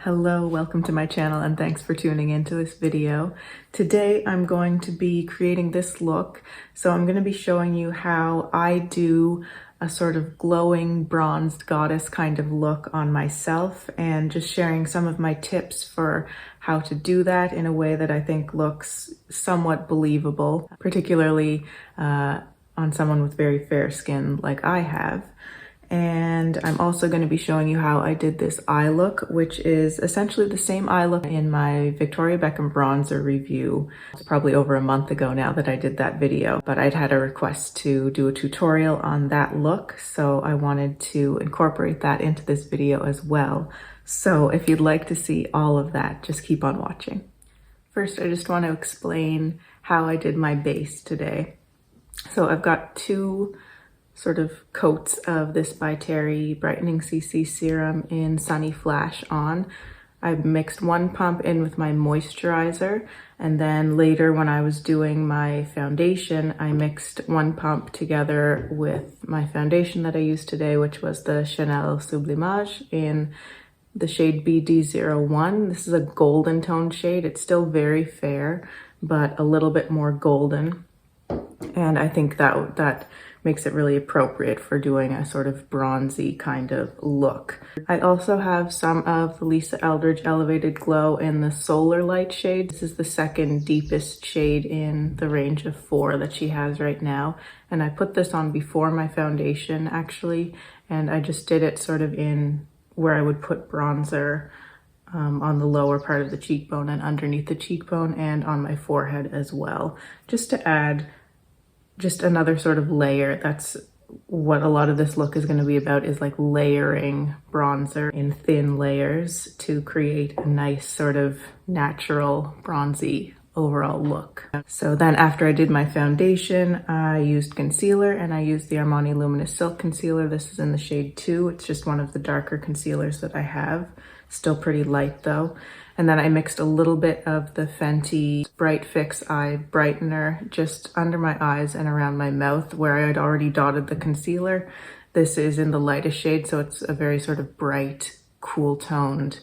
Hello, welcome to my channel and thanks for tuning into this video. Today I'm going to be creating this look. So I'm going to be showing you how I do a sort of glowing bronzed goddess kind of look on myself and just sharing some of my tips for how to do that in a way that I think looks somewhat believable, particularly on someone with very fair skin like I have. And I'm also going to be showing you how I did this eye look, which is essentially the same eye look in my Victoria Beckham bronzer review. It's probably over a month ago now that I did that video, but I'd had a request to do a tutorial on that look, so I wanted to incorporate that into this video as well. So if you'd like to see all of that, just keep on watching. First, I just want to explain how I did my base today. So I've got two sort of coats of this by Terry Brightening CC Serum in Sunny Flash on. I mixed one pump in with my moisturizer, and then later when I was doing my foundation, I mixed one pump together with my foundation that I used today, which was the Chanel Sublimage in the shade BD01. This is a golden tone shade. It's still very fair, but a little bit more golden. And I think that makes it really appropriate for doing a sort of bronzy kind of look. I also have some of the Lisa Eldridge Elevated Glow in the Solar Light shade. This is the second deepest shade in the range of 4 that she has right now. And I put this on before my foundation actually, and I just did it sort of in where I would put bronzer on the lower part of the cheekbone and underneath the cheekbone and on my forehead as well, just to add just another sort of layer. That's what a lot of this look is going to be about, is like layering bronzer in thin layers to create a nice sort of natural bronzy overall look. So then after I did my foundation, I used concealer, and I used the Armani Luminous Silk Concealer. This is in the shade 2. It's just one of the darker concealers that I have. Still pretty light though. And then I mixed a little bit of the Fenty Bright Fix Eye Brightener just under my eyes and around my mouth where I had already dotted the concealer. This is in the lightest shade, so it's a very sort of bright, cool toned,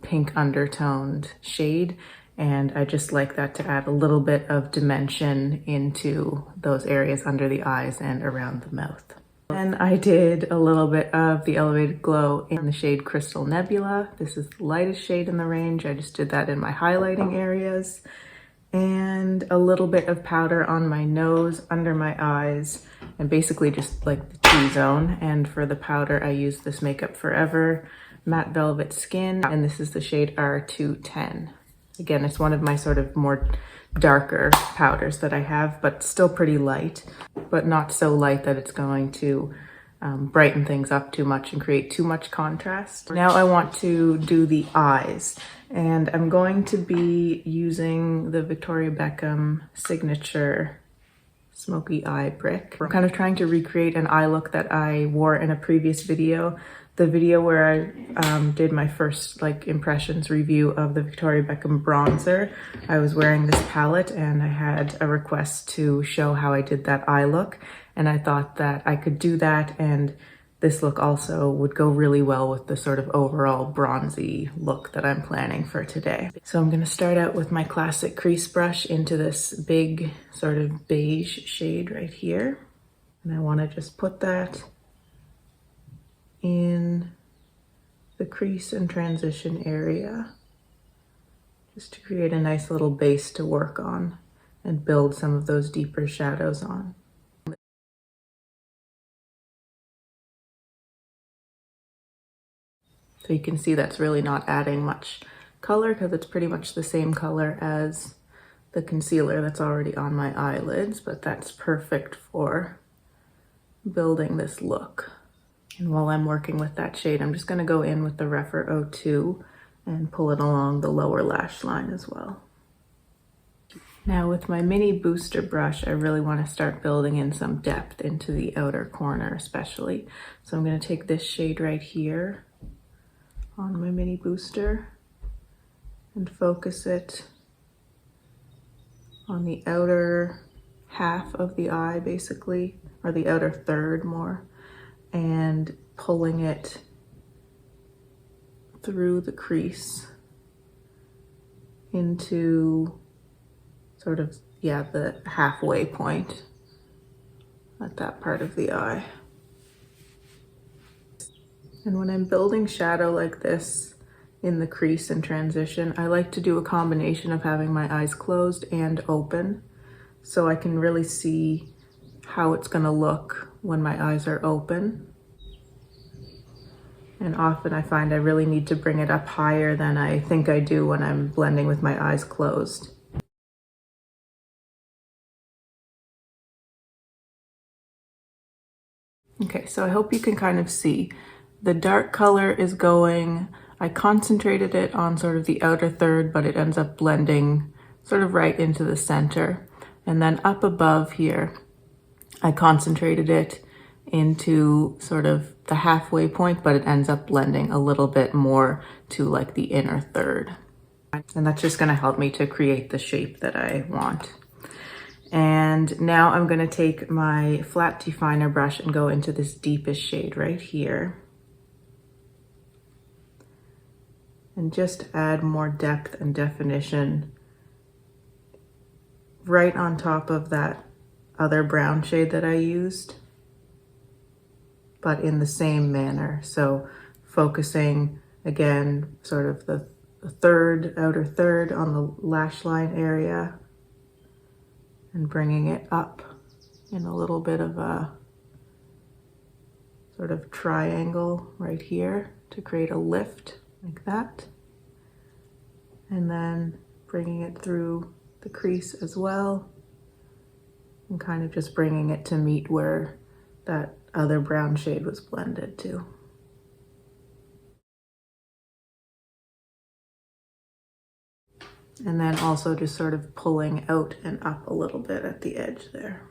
pink undertoned shade. And I just like that to add a little bit of dimension into those areas under the eyes and around the mouth. And I did a little bit of the Elevated Glow in the shade Crystal Nebula. This is the lightest shade in the range. I just did that in my highlighting areas. And a little bit of powder on my nose, under my eyes, and basically just like the T-zone. And for the powder, I used this Makeup Forever Matte Velvet Skin, and this is the shade R210. Again, it's one of my sort of more darker powders that I have, but still pretty light, but not so light that it's going to brighten things up too much and create too much contrast. Now I want to do the eyes, and I'm going to be using the Victoria Beckham Signature Smoky Eye Brick. I'm kind of trying to recreate an eye look that I wore in a previous video. The video where I did my first like impressions review of the Victoria Beckham bronzer, I was wearing this palette and I had a request to show how I did that eye look, and I thought that I could do that, and this look also would go really well with the sort of overall bronzy look that I'm planning for today. So I'm going to start out with my classic crease brush into this big sort of beige shade right here, and I want to just put that in the crease and transition area, just to create a nice little base to work on and build some of those deeper shadows on. So you can see that's really not adding much color because it's pretty much the same color as the concealer that's already on my eyelids, but that's perfect for building this look. And while I'm working with that shade, I'm just going to go in with the Rephr 02 and pull it along the lower lash line as well. Now with my mini booster brush, I really want to start building in some depth into the outer corner especially. So I'm going to take this shade right here on my mini booster and focus it on the outer half of the eye basically, or the outer third more, and pulling it through the crease into sort of, yeah, the halfway point at that part of the eye. And when I'm building shadow like this in the crease and transition, I like to do a combination of having my eyes closed and open so I can really see how it's gonna look when my eyes are open. And often I find I really need to bring it up higher than I think I do when I'm blending with my eyes closed. Okay, so I hope you can kind of see. The dark color is going, I concentrated it on sort of the outer third, but it ends up blending sort of right into the center. And then up above here, I concentrated it into sort of the halfway point, but it ends up blending a little bit more to like the inner third. And that's just gonna help me to create the shape that I want. And now I'm gonna take my flat definer brush and go into this deepest shade right here. And just add more depth and definition right on top of that other brown shade that I used, but in the same manner. So focusing again, sort of the third, outer third on the lash line area and bringing it up in a little bit of a sort of triangle right here to create a lift like that. And then bringing it through the crease as well and kind of just bringing it to meet where that other brown shade was blended to. And then also just sort of pulling out and up a little bit at the edge there.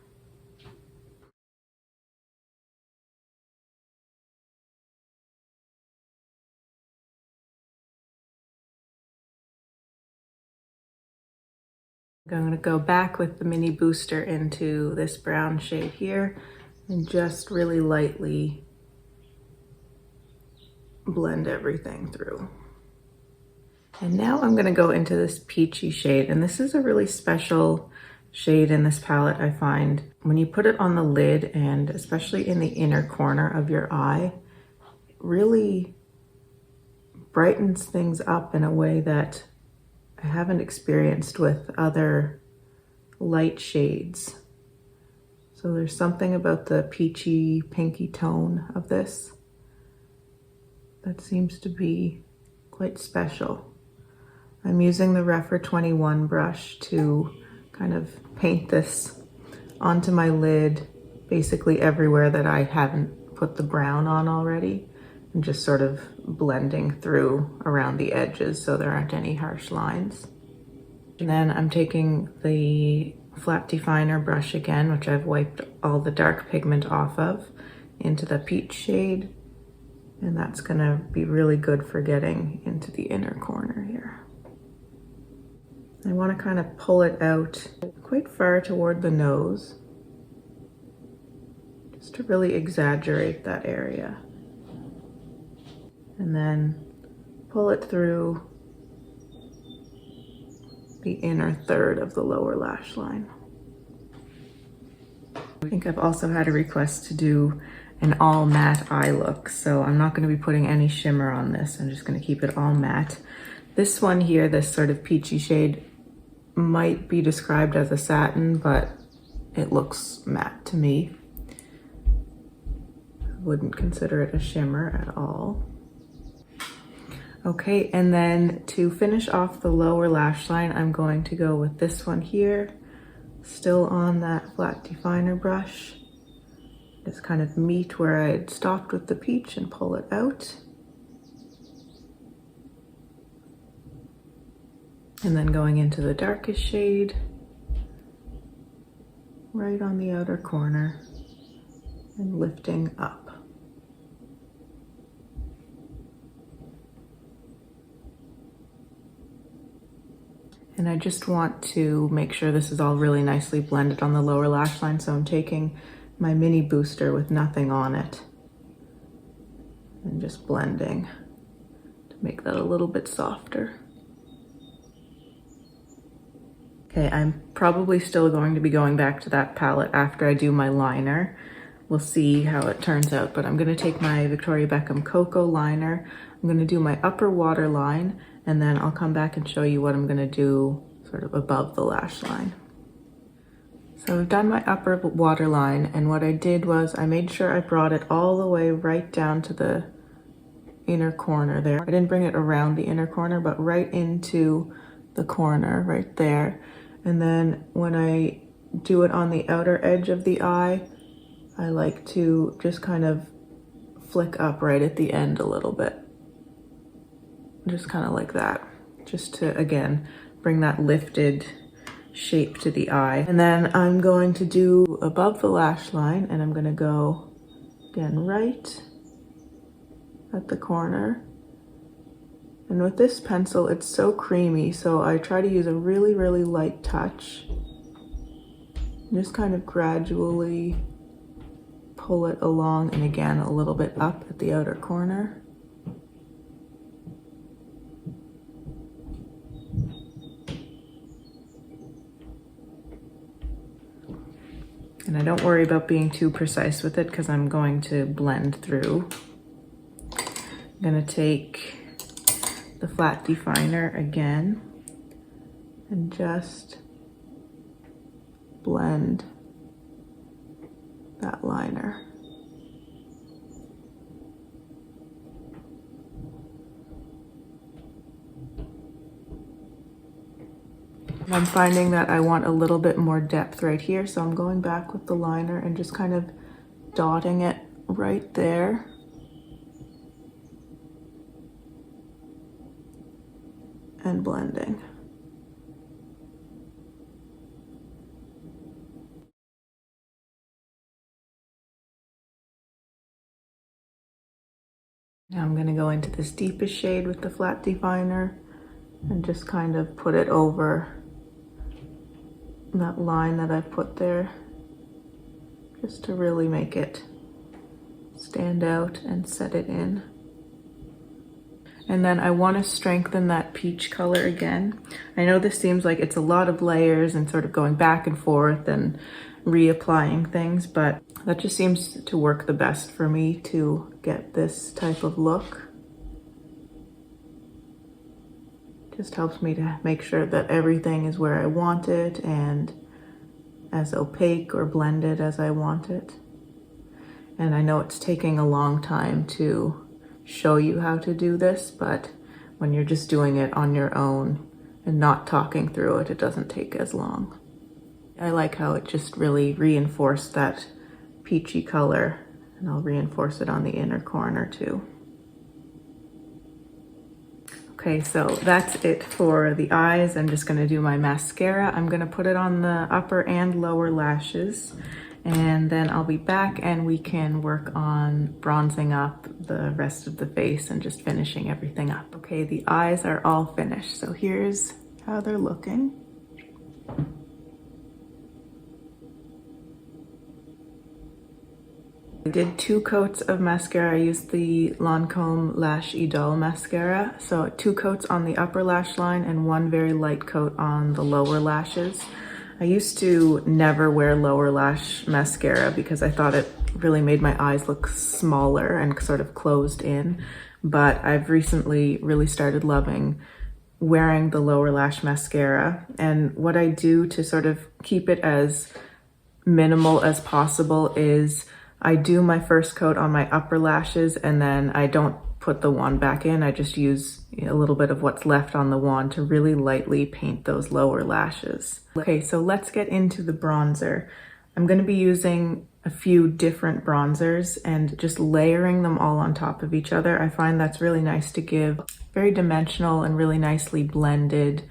I'm going to go back with the mini booster into this brown shade here and just really lightly blend everything through. And now I'm going to go into this peachy shade, and this is a really special shade in this palette. I find when you put it on the lid and especially in the inner corner of your eye, it really brightens things up in a way that I haven't experienced with other light shades. So there's something about the peachy, pinky tone of this that seems to be quite special. I'm using the Refer 21 brush to kind of paint this onto my lid, basically everywhere that I haven't put the brown on already, and just sort of blending through around the edges so there aren't any harsh lines. And then I'm taking the flat definer brush again, which I've wiped all the dark pigment off of, into the peach shade, and that's gonna be really good for getting into the inner corner here. I want to kind of pull it out quite far toward the nose, just to really exaggerate that area. And then pull it through the inner third of the lower lash line. I think I've also had a request to do an all matte eye look, so I'm not going to be putting any shimmer on this. I'm just going to keep it all matte. This one here, this sort of peachy shade, might be described as a satin, but it looks matte to me. I wouldn't consider it a shimmer at all. Okay, and then to finish off the lower lash line, I'm going to go with this one here, still on that flat definer brush. Just kind of meet where I had stopped with the peach and pull it out. And then going into the darkest shade, right on the outer corner, and lifting up. And I just want to make sure this is all really nicely blended on the lower lash line, so I'm taking my mini booster with nothing on it and just blending to make that a little bit softer. Okay, I'm probably still going to be going back to that palette after I do my liner. We'll see how it turns out, but I'm gonna take my Victoria Beckham Cocoa liner. I'm gonna do my upper waterline, and then I'll come back and show you what I'm gonna do sort of above the lash line. So I've done my upper waterline, and what I did was I made sure I brought it all the way right down to the inner corner there. I didn't bring it around the inner corner, but right into the corner right there. And then when I do it on the outer edge of the eye, I like to just kind of flick up right at the end a little bit. Just kind of like that, just to, again, bring that lifted shape to the eye. And then I'm going to do above the lash line, and I'm gonna go, again, right at the corner. And with this pencil, it's so creamy, so I try to use a really, really light touch. Just kind of gradually pull it along, and again, a little bit up at the outer corner. And I don't worry about being too precise with it because I'm going to blend through. I'm gonna take the flat definer again and just blend that liner. I'm finding that I want a little bit more depth right here, so I'm going back with the liner and just kind of dotting it right there. And blending. Now I'm going to go into this deepest shade with the flat definer and just kind of put it over that line that I've put there, just to really make it stand out and set it in. And then I want to strengthen that peach color again. I know this seems like it's a lot of layers and sort of going back and forth and reapplying things, but that just seems to work the best for me to get this type of look. Just helps me to make sure that everything is where I want it and as opaque or blended as I want it. And I know it's taking a long time to show you how to do this, but when you're just doing it on your own and not talking through it, it doesn't take as long. I like how it just really reinforced that peachy color, and I'll reinforce it on the inner corner too. Okay, so that's it for the eyes. I'm just gonna do my mascara. I'm gonna put it on the upper and lower lashes, and then I'll be back and we can work on bronzing up the rest of the face and just finishing everything up. Okay, the eyes are all finished, so here's how they're looking. I did 2 coats of mascara. I used the Lancome Lash Idole mascara. So 2 coats on the upper lash line and 1 very light coat on the lower lashes. I used to never wear lower lash mascara because I thought it really made my eyes look smaller and sort of closed in. But I've recently really started loving wearing the lower lash mascara. And what I do to sort of keep it as minimal as possible is I do my first coat on my upper lashes and then I don't put the wand back in. I just use a little bit of what's left on the wand to really lightly paint those lower lashes. Okay, so let's get into the bronzer. I'm going to be using a few different bronzers and just layering them all on top of each other. I find that's really nice to give very dimensional and really nicely blended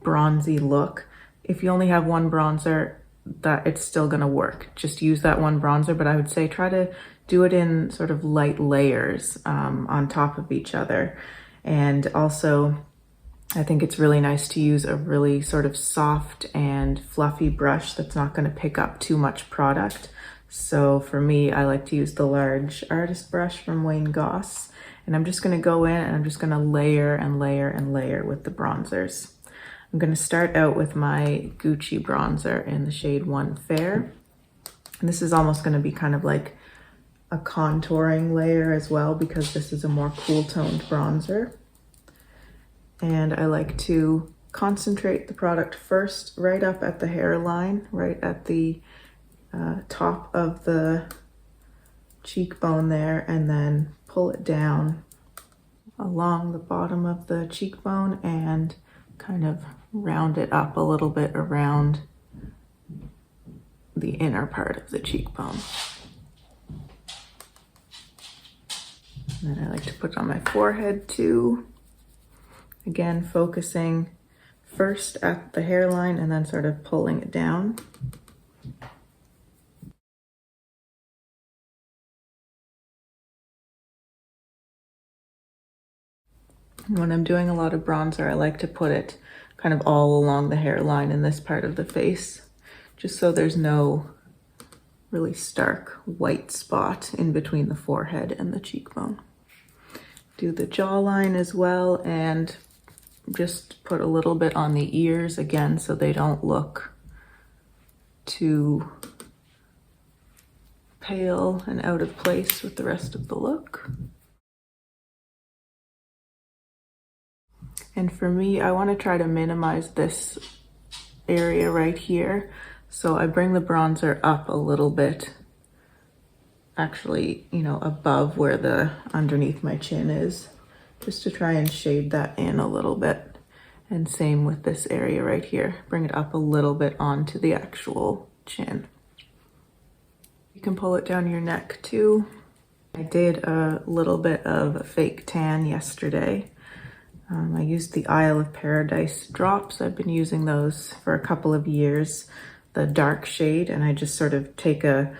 bronzy look. If you only have one bronzer, that it's still gonna work. Just use that one bronzer, but I would say try to do it in sort of light layers on top of each other. And also, I think it's really nice to use a really sort of soft and fluffy brush that's not gonna pick up too much product. So for me, I like to use the large artist brush from Wayne Goss. And I'm just gonna go in and I'm just gonna layer and layer and layer with the bronzers. I'm gonna start out with my Gucci bronzer in the shade 1 Fair. And this is almost gonna be kind of like a contouring layer as well, because this is a more cool toned bronzer. And I like to concentrate the product first right up at the hairline, right at the top of the cheekbone there, and then pull it down along the bottom of the cheekbone and kind of round it up a little bit around the inner part of the cheekbone. And then I like to put it on my forehead too. Again, focusing first at the hairline and then sort of pulling it down. When I'm doing a lot of bronzer, I like to put it kind of all along the hairline in this part of the face, just so there's no really stark white spot in between the forehead and the cheekbone. Do the jawline as well, and just put a little bit on the ears again so they don't look too pale and out of place with the rest of the look. And for me, I want to try to minimize this area right here. So I bring the bronzer up a little bit, actually, you know, above where the underneath my chin is, just to try and shade that in a little bit. And same with this area right here. Bring it up a little bit onto the actual chin. You can pull it down your neck too. I did a little bit of fake tan yesterday. I used the Isle of Paradise drops. I've been using those for a couple of years, the dark shade, and I just sort of take a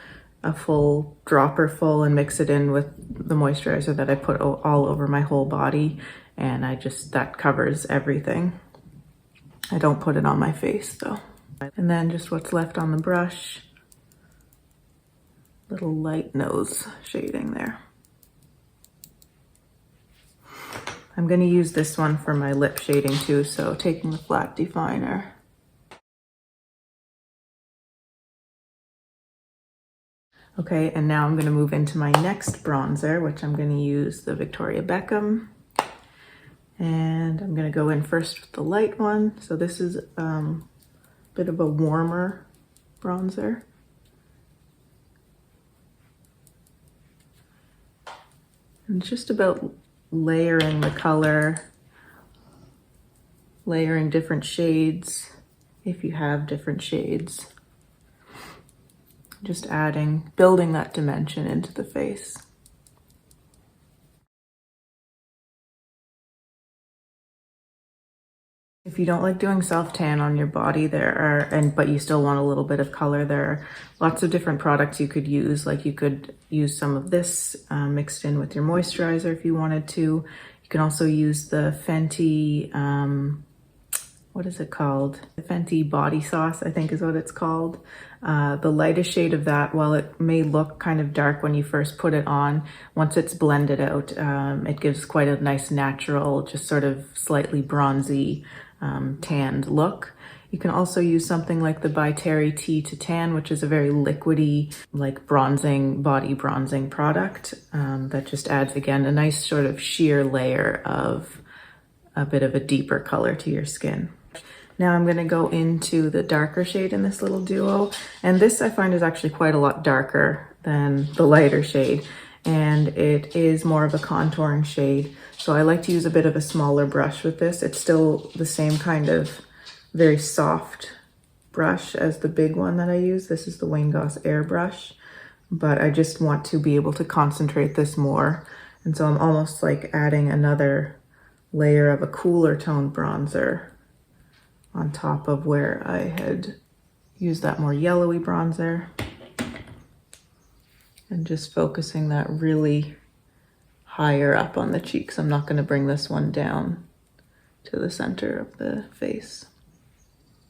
full dropper full and mix it in with the moisturizer that I put all over my whole body, and that covers everything. I don't put it on my face though. And then just what's left on the brush, little light nose shading there. I'm going to use this one for my lip shading too, so taking the flat definer. Okay, and now I'm going to move into my next bronzer, which I'm going to use the Victoria Beckham. And I'm going to go in first with the light one. So this is a bit of a warmer bronzer. And it's just about layering the color, layering different shades if you have different shades. Just building that dimension into the face. If you don't like doing self-tan on your body, but you still want a little bit of color, there are lots of different products you could use. Like you could use some of this mixed in with your moisturizer if you wanted to. You can also use the Fenty, what is it called? The Fenty Body Sauce, I think is what it's called. The lightest shade of that, while it may look kind of dark when you first put it on, once it's blended out, it gives quite a nice natural, just sort of slightly bronzy, tanned look. You can also use something like the By Terry Tea to Tan, which is a very liquidy, like body bronzing product that just adds, again, a nice sort of sheer layer of a bit of a deeper color to your skin. Now I'm going to go into the darker shade in this little duo, and this I find is actually quite a lot darker than the lighter shade, and it is more of a contouring shade. So I like to use a bit of a smaller brush with this. It's still the same kind of very soft brush as the big one that I use. This is the Wayne Goss airbrush, but I just want to be able to concentrate this more. And so I'm almost like adding another layer of a cooler tone bronzer on top of where I had used that more yellowy bronzer, and just focusing that really higher up on the cheeks. I'm not going to bring this one down to the center of the face,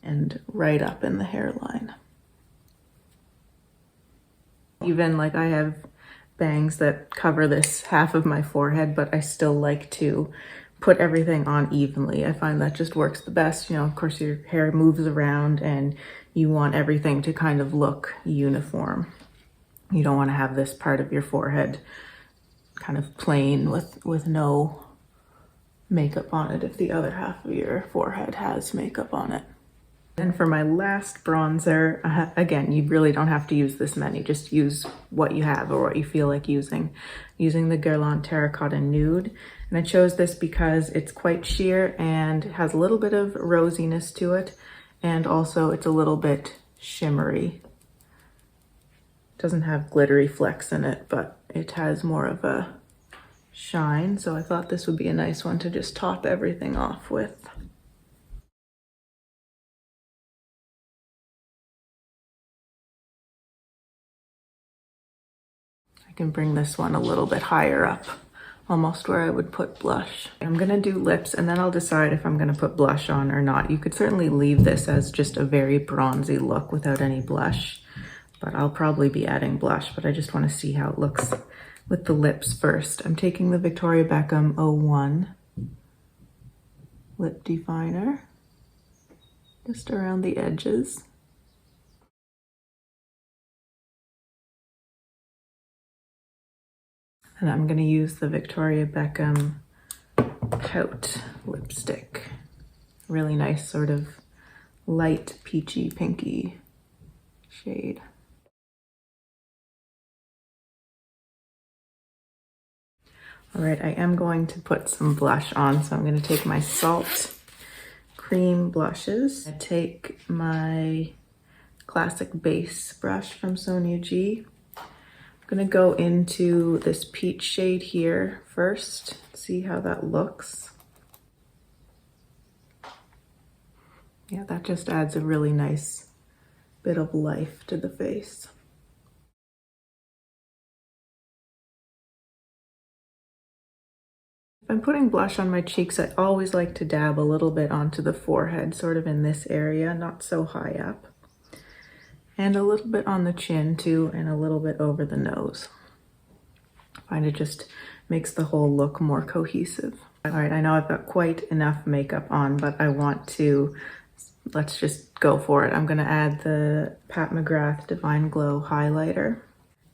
and right up in the hairline. Even like I have bangs that cover this half of my forehead, but I still like to put everything on evenly. I find that just works the best. You know, of course your hair moves around and you want everything to kind of look uniform. You don't want to have this part of your forehead kind of plain with no makeup on it if the other half of your forehead has makeup on it. And for my last bronzer, again, you really don't have to use this many, just use what you have or what you feel like using. Using the Guerlain Terracotta Nude. And I chose this because it's quite sheer and has a little bit of rosiness to it. And also it's a little bit shimmery. It doesn't have glittery flecks in it, but it has more of a shine. So I thought this would be a nice one to just top everything off with. I can bring this one a little bit higher up, almost where I would put blush. I'm gonna do lips and then I'll decide if I'm gonna put blush on or not. You could certainly leave this as just a very bronzy look without any blush, but I'll probably be adding blush, but I just wanna see how it looks with the lips first. I'm taking the Victoria Beckham 01 lip definer, just around the edges. And I'm gonna use the Victoria Beckham Pout lipstick. Really nice sort of light peachy pinky shade. All right, I am going to put some blush on, so I'm gonna take my Salt Cream blushes. I take my classic base brush from Sonia G. I'm gonna go into this peach shade here first, see how that looks. Yeah, that just adds a really nice bit of life to the face. If I'm putting blush on my cheeks, I always like to dab a little bit onto the forehead, sort of in this area, not so high up. And a little bit on the chin too, and a little bit over the nose. I find it just makes the whole look more cohesive. All right, I know I've got quite enough makeup on, but I want to, let's just go for it. I'm gonna add the Pat McGrath Divine Glow highlighter.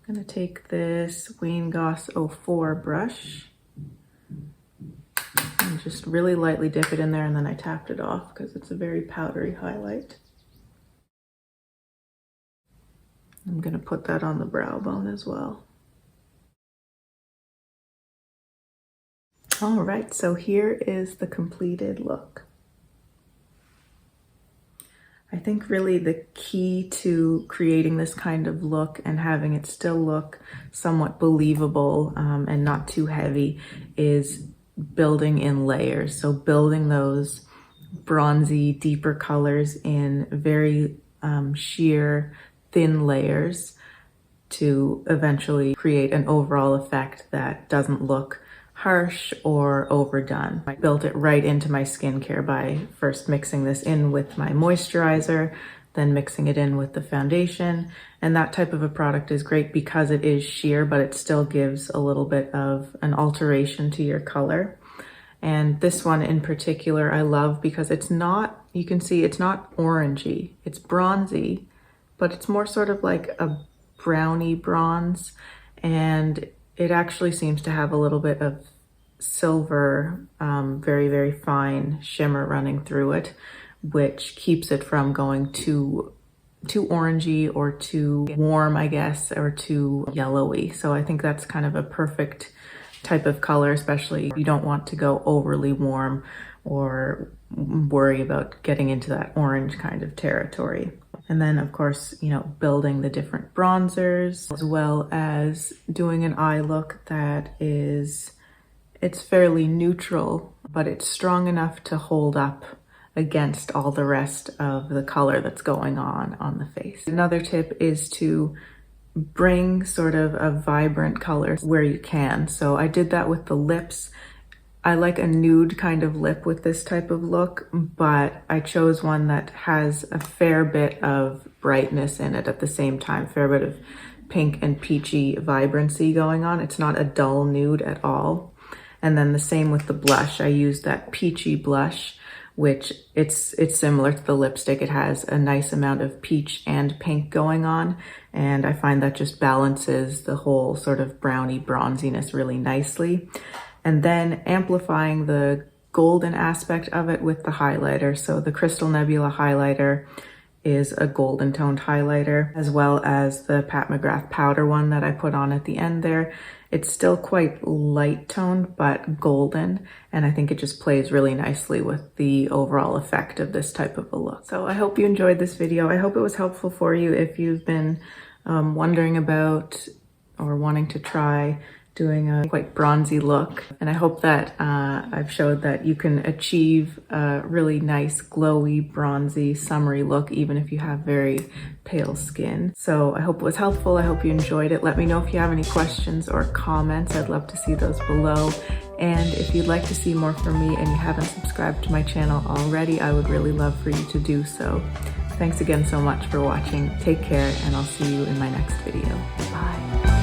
I'm gonna take this Wayne Goss 04 brush and just really lightly dip it in there, and then I tapped it off because it's a very powdery highlight. I'm gonna put that on the brow bone as well. All right, so here is the completed look. I think really the key to creating this kind of look and having it still look somewhat believable and not too heavy is building in layers. So building those bronzy, deeper colors in very sheer, thin layers to eventually create an overall effect that doesn't look harsh or overdone. I built it right into my skincare by first mixing this in with my moisturizer, then mixing it in with the foundation. And that type of a product is great because it is sheer, but it still gives a little bit of an alteration to your color. And this one in particular I love because it's not, you can see it's not orangey, it's bronzy, but it's more sort of like a browny bronze, and it actually seems to have a little bit of silver, very, very fine shimmer running through it, which keeps it from going too orangey or too warm, I guess, or too yellowy. So I think that's kind of a perfect type of color, especially if you don't want to go overly warm or worry about getting into that orange kind of territory. And then of course, you know, building the different bronzers, as well as doing an eye look that is, it's fairly neutral, but it's strong enough to hold up against all the rest of the color that's going on the face. Another tip is to bring sort of a vibrant color where you can. So I did that with the lips. I like a nude kind of lip with this type of look, but I chose one that has a fair bit of brightness in it at the same time, fair bit of pink and peachy vibrancy going on. It's not a dull nude at all. And then the same with the blush. I used that peachy blush, which it's similar to the lipstick. It has a nice amount of peach and pink going on. And I find that just balances the whole sort of browny bronziness really nicely. And then amplifying the golden aspect of it with the highlighter. So the Crystal Nebula highlighter is a golden toned highlighter, as well as the Pat McGrath powder one that I put on at the end there. It's still quite light toned, but golden. And I think it just plays really nicely with the overall effect of this type of a look. So I hope you enjoyed this video. I hope it was helpful for you if you've been wondering about or wanting to try doing a quite bronzy look. And I hope that I've showed that you can achieve a really nice, glowy, bronzy, summery look, even if you have very pale skin. So I hope it was helpful. I hope you enjoyed it. Let me know if you have any questions or comments. I'd love to see those below. And if you'd like to see more from me and you haven't subscribed to my channel already, I would really love for you to do so. Thanks again so much for watching. Take care, and I'll see you in my next video. Bye.